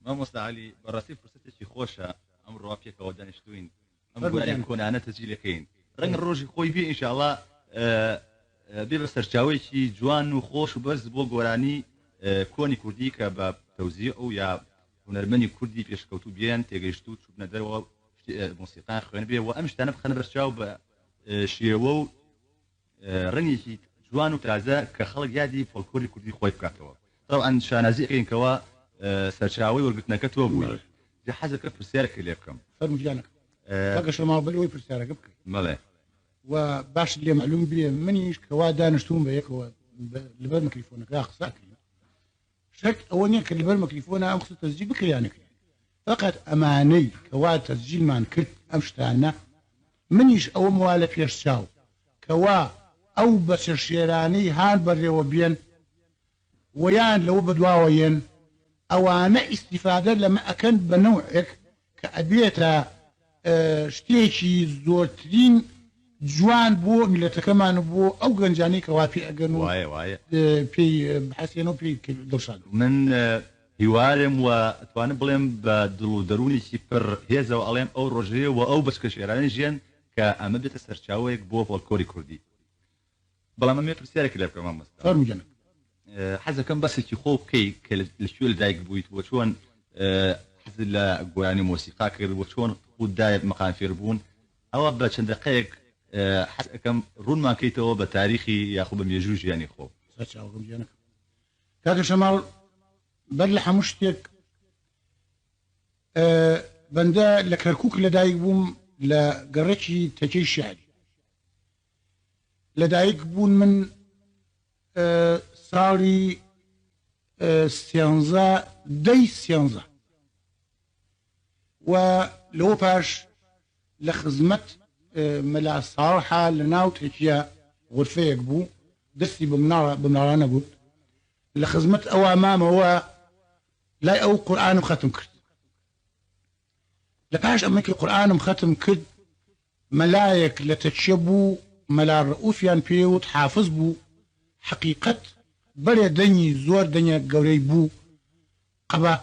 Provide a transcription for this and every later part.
ما مستعلي براسي فرصتي خوشة أمر وافيك ودانشتوين أمر أن يكون أنا تسجيلكين رنگ الروج خوي بي إن شاء الله بي بسرچاوي شي جوان وخوش وبرز بو گوراني كوني كردي كباب توزيع يا هنرمني كردي فيش كوتو بيان تيجيشتو شوفنا دروا موسيقى خوين بي وامش تنب خنا برشاو شيوو رنگي شي جوان وتازا كخلق يادي فولكلوري كردي خوي بكاتوا طبعا شانازي كاين كوا سرچاوي ورقتنا كتو بوي جا حاجه كفر سيرك ليكم فرم جانك باقش ما بلوي في السيارة قبك ماله وباش اللي معلوم بلي منيش كوا دانشتون بيك هو لبر ميكروفونك يا خصاك شك اولني كلبر ميكروفون ام خصو تسجيل بكري يعني فقط اماني كوا تسجيل مان كنت امشتانا منيش او موالف يشاو كوا او بشرشيراني هان بري وبين ويان لو بدواوين او انا استفاده لما اكن بنوعك كابيتا شتيشي زورترين جوان بو ملتكمان بو او غنجاني كوافي اغنو واي في بحسينو في دوشان من هوارم وتوان بلم بدلو دروني سيبر هيزا واليم او روجي او بسكشيراني جين كامبيت سرچاويك بو فولكلوري كردي بلا ما ميفر سيرك لك كمان مستر فرم جنك حزه كان بس كي خو كي الشو دايك بويت وشون حز لا يعني موسيقى كير وشون ودايب مقام فيربون او بچن دقيق حس كم رون ما كيتو بتاريخي ياخو بميجوج يعني خو ساتشاو فرم جنك كاك شمال بلح مشتك بندا لكركوك لدايك بوم لقرتشي تجي الشعري لدايك بون من صاري سيانزا دي سيانزا ولو باش لخزمت ملا صراحة لناوت هيكيا غرفة يقبو دستي بمنارة أنا قلت لخزمت أو أمام هو لا أو قرآن مختم كرد لباش أمك القرآن مختم كرد ملايك لتتشبو ملا رؤوفيان بيوت حافظ بو حقيقة بري دني زور دنيا قوري بو قبا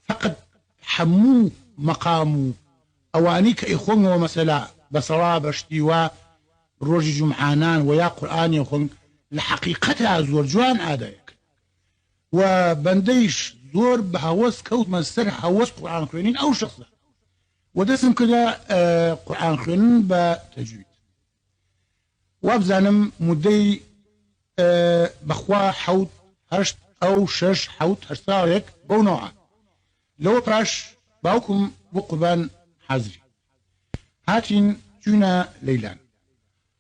فقد حمو مقامو أوانيك إخوان ومسلا بصرا بشتيوا روجي جمعانان ويا قرآن يخوان لحقيقتها زور جوان عادايك وبنديش زور بهوس كوت مستر هوس قرآن خوينين أو شخصة ودسم كده قرآن خوينين بتجويد وابزانم مدي بخوا حوت هشت او شش حوت هشتارك بو نوعا لو باش باوكم بقربان حازري هاتين جونا ليلان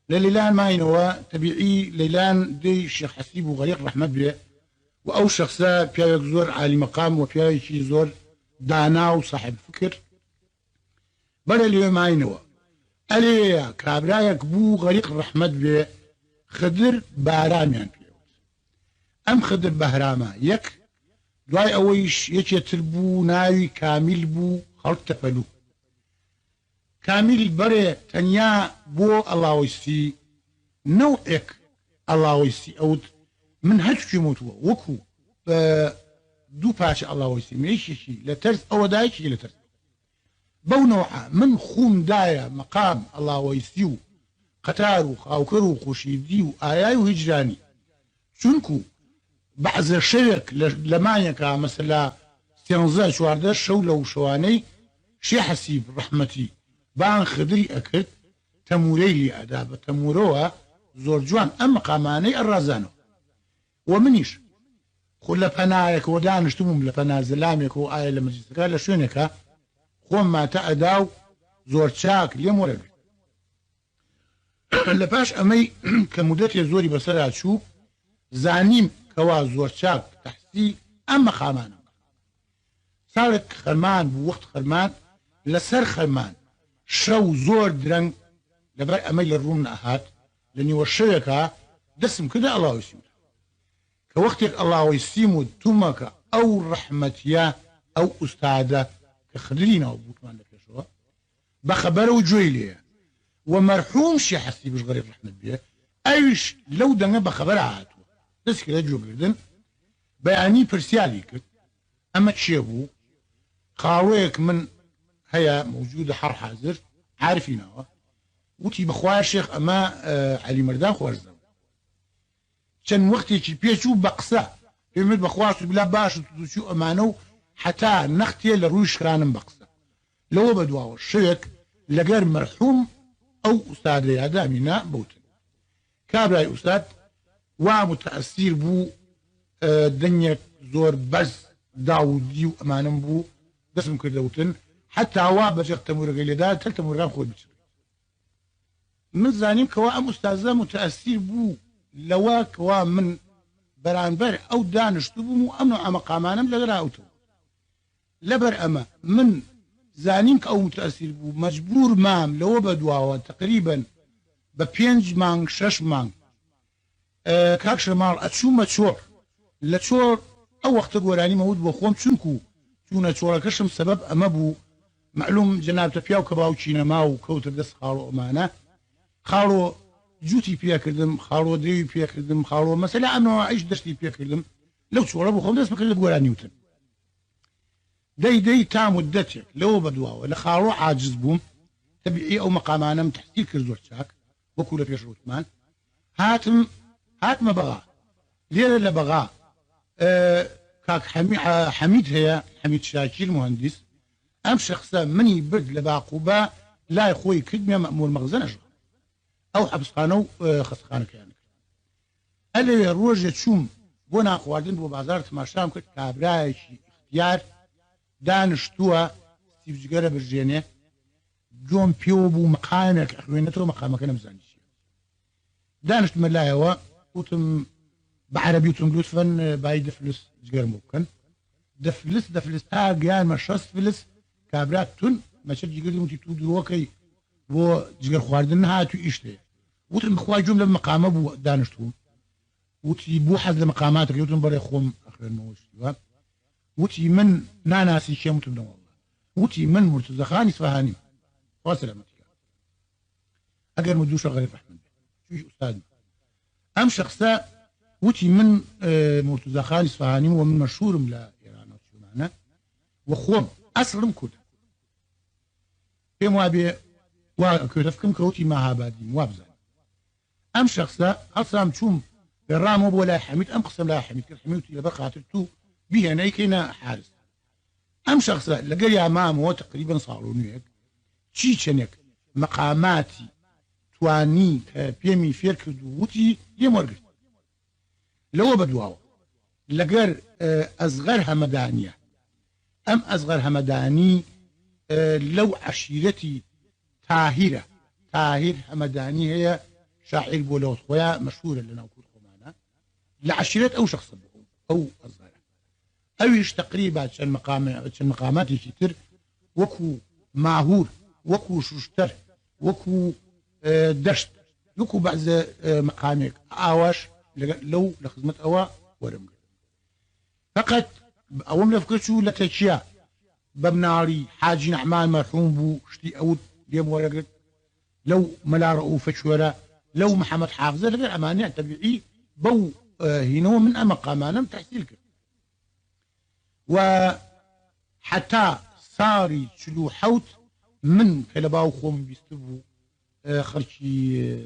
ليلان ما ينوى تبيعي ليلان دي الشيخ حسيب وغريق رحمة بيه واو شخصا بيايك زور عالي مقام وبيايك زور دانا وصاحب فكر بلا اليوم ما ينوى ألي كابرايك بو غريق رحمة بيه خضر باراميان ام خضر بهراما يك دواي اويش يتر بو ناوي كامل بو خلط تفلو كامل بري تنيا بو الله ويسي نوعك الله ويسي او من هج يموتوا وكو دو باش الله ويسي ميشي شي لترس او دايشي لترس بو نوعا من خون دايا مقام الله ويسيو قتارو خاوكرو خوشيديو آيايو هجراني شنكو بعض الشرك لمانيكا مثلا سيانزا شوارده شولة وشواني شي حسيب رحمتي بان خدري أكد تموري لي أدابة تموروها زور جوان أما قاماني الرازانو ومنيش خل لفنايك ودانشتمم لفنا زلاميك وآية لمجلسك لشونيكا خوم ما تأداو زور تشاك ليم ورقل لباش أمي كمدتي زوري بسرعة شو زانيم كوا زور شاك تحسي أما خامانا صارت خرمان بوقت خرمان لسر خرمان شو زور درنگ لبر أمي للروم نأهات لأني وشيكا دسم كده الله يسيمو كوقتك الله يسيمو تومك أو رحمتيا أو أستاذة كخدرينا وبوتمان لك شو بخبره وجويليه ومرحوم شي حسي بش غريب رحمة بيه ايش لو دنا بخبر عاتو بس كده جو بردن بيعني برسيالي كد اما تشيبو خاويك من هي موجودة حر حاضر عارفينها وتي بخوار شيخ أما علي مردان خوارزم كان وقتي كي بيشو بقصة يمد بخوار بلا باش شو أمانو حتى نختي لروش كان بقصة لو بدوا الشيك لغير مرحوم أو أستاذ هذا منا بوتن كابراي أستاذ ومتأثير بو دنيا زور بس داودي وأمانم بو دسم كردوتن حتى هوا بجيق تمور قيلدا تلتمور غام خود بشري من زانيم كوا أم أستاذة متأثير بو لوا كوا من برانبر أو دانشتو بو أمنع مقامانم لغرا أوتو لبر أما من زانيم أو متأثير بو مجبور مام لو بدواوا تقريبا ببينج مانگ شش مانگ كاكش مال أتشو متشور لتشور أو وقت قولاني موود بخوم چونكو چونا چورا كشم سبب أما بو معلوم جناب تفياو كباو چينا ماو كوتر دس خارو أمانة خارو جوتي فيها كردم خارو دريوي فيها كردم خارو مثلا أنو عيش دشتي فيها كردم لو چورا بخوم دس بكرد قولاني وتن دي تا مدتك لو بدواو لخارو عاجز بوم تبعي أو مقامانا تحتيل كردور شاك وكولا فيش روتمان هاتم بغا ليه اللي بغا كاك حميد هي حميد شاكي المهندس ام شخصا مني برد لباقوبا لا يخوي كدمي مأمور مخزن أجغل او حبس خانو خص خانو كيانك اللي الروجة تشوم بونا خواردن بو بازار تماشام كد كابرايشي اختيار دانشتوها ستيف جگره برجيني جون بيو بو مقامك اخوينتو مقامك انا مزانيش دانشت ملايوا وتم بعربي وتم لطفا باي دفلس جگر ممكن دفلس تا جان مشاست فلس كابرات تون ما شد جگر متي تو دروكي و جگر خواردن هاتو ايشته وتم خوا جمله مقامه بو دانشتو وتي بو حد مقامات يوتم بري خوم اخر الموش وتي من ناناسي شيمت بن والله وتي من مرتزا خان اصفهاني وسلامتك اجر مدوش غريب احمد شو استاذ ام شخصا وتي من مرتزا خان اصفهاني ومن مشهور لا ايران شو معنا وخوم اصلم كود في موابي وكتفكم كوتي ما هابادي موابزان ام شخصا اصلا شوم الرام ولا حميد ام قسم لا حميد حميد الى بقى تو بها نيكينا حارس ام شخصا لقى يا مام هو تقريبا صاروا هيك شي شنك مقاماتي تواني بيمي فيرك دوتي يمرق لو بدواو لقى اصغر همدانيه ام اصغر همداني لو عشيرتي طاهره طاهر همداني هي شاعر بولوس خويا مشهوره لنا وكل خمانه لعشيرة او شخص او اصغر اويش تقريبا شن مقامات يشتر وكو ماهور وكو ششتر وكو دشت وكو بعض مقامك اواش لو لخدمة اوا ورم فقط اوم لفكرتشو لتشيا ببناري حاجي نعمان مرحوم بو شتي اود ديم ورقت لو ملا رؤوف شورا لو محمد حافظه لغير امانه تبعي بو هنا من مقامنا تحصيلك وحتى صاري شلو حوت من كلباو خوم بيستبو خرشي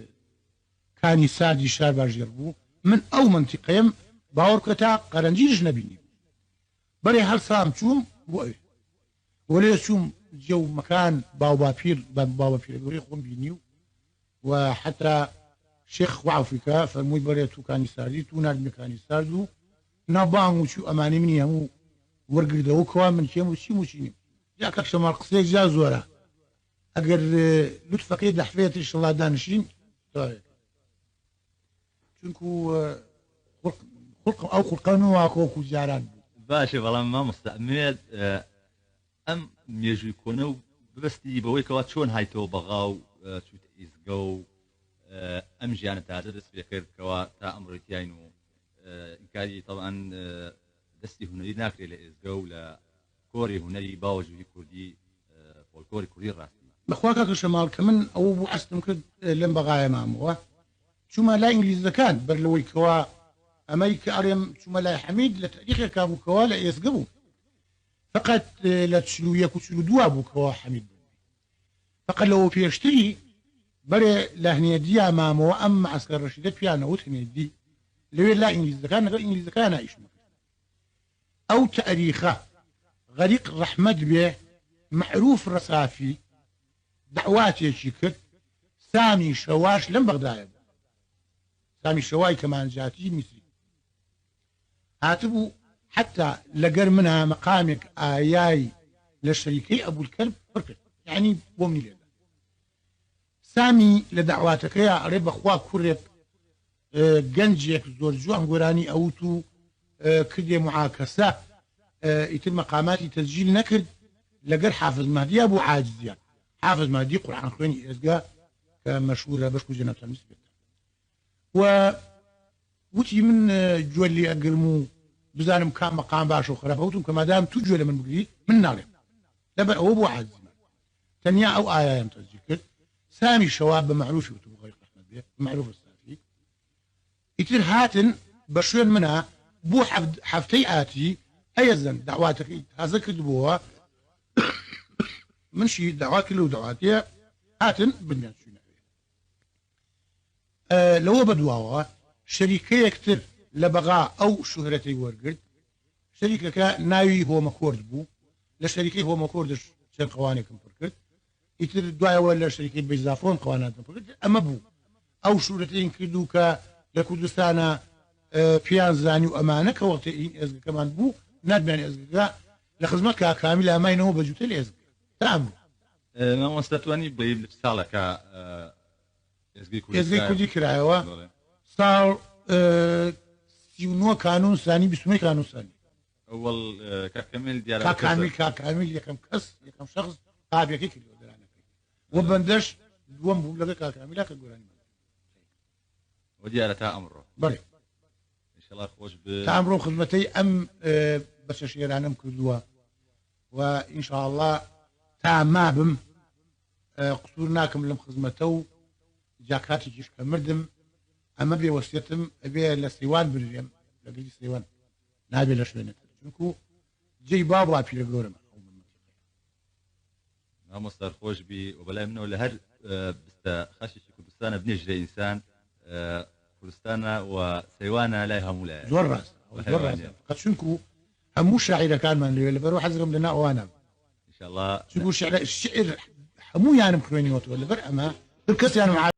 كاني سادي شار بارجربو من او منطقيم باوركتا قرنجيج نبيني بري هل صام شوم بوئي ولي شوم جو مكان بابا فير يقولي خوم بينيو وحتى شيخ وعفريكا فرموي بري تو كاني ساردي تو نار مكاني ساردو نبان وشو اماني مني همو ورقل دوكوا من شيء موشيني جاك شمال قصير جا زورا اگر لطفا قيد لحفيت ان شاء الله دانشين طيب چونكو خلق او خلقان واكو جاران باشا والله ما مستعمل ام يجو يكونوا ببستي بويك واتشون هايتو بغاو شو تيزقو ام جيانا تعدد بكير كوا تا امريتيانو انكاري طبعا دستي هنري ناكري لإزقو لكوري هنري باوجودي كردي فولكوري كردي راسي بخواك شمال كمن او بو حسن كرد لم بغايا مامو شو ما لا انجليز كان برلوي كوا امريكا اريم شو ما لا حميد لتاريخ كابو كوا لا يسقبو فقط لا تشلو يكو تشلو دوابك هو حميد فقط لو بيشتري بري لهني دي امام وام عسكر رشيدات فيها وثني دي لو لا انجليزي كان ايش او تاريخه غريق الرحمة به معروف رصافي دعواتي شكت سامي شواش لم بغداد سامي شواي كمان جاتي مصري هاتبو حتى لقر منها مقامك آياي للشريكي أبو الكلب فرقت يعني بومني لذا سامي لدعواتك يا رب أخوة كرب جنجيك زور جوان قراني أوتو كردي معاكسة يتم مقاماتي تسجيل نكرد لقر حافظ مهدي أبو عاجز يعني حافظ مهدي قرآن خويني إزقا كمشهورة بشكو جناب المسبت وتي من جولي أقرمو بزانم كان مقام باشو خرافوتم كما دام تجول من بقري من ناري لبا هو ابو عزيز تنيا او ايه يمتزكر سامي الشواب معروف يوتيوب غير احمد بيه معروف السافي يتر هاتن بشوين منها بو حفتي ايزن دعواتك هذا كتبوها من شي دعوات كله دعواتي هاتن بدنا شو لو بدواوا شريكي كتر لبغاء او شهرتي ورقد شريكك ناوي هو مكورد بو لشريكي هو مكوردش شن قوانيكم فركت يتر دوايا ولا شريكي بيزافون قواناتهم فركت اما بو او شهرتين كدوكا لكردستانا بيان زاني وامانه كوقتي ازق كمان بو ناد يعني ازق لخدمتك كامله ما ينو بجوتي ازق تمام ما مستواني بيب لسالك ازق كودي كرايوا صار سيونو قانون ثاني بسمي قانون ثاني اول ككمل ديال كامل يكم كس يكم شخص قاب يكيك وبندش دوم بقول لك كامل كقولاني وديال تا امره بري ان شاء الله خوش تامرون خدمتي ام بس شيء انا مكدوا وان شاء الله تمام قصورناكم لم خدمته جاكاتي جيش كمردم اما بي وصيتم ابي لسيوان بالريم لقيت سيوان نابي لشوينه شنكو جي بابا في الجورم ما مصدر خوش بي وبلا منه لهر بس خشش كردستان بنجري انسان كردستان وسيوانا لا يهموا لا زور راس قد شنكو همو شاعر كان من اللي بروح ازرم لنا وانا ان شاء الله شنكو الشعر همو يعني مخويني ولا بر اما الكاس يعني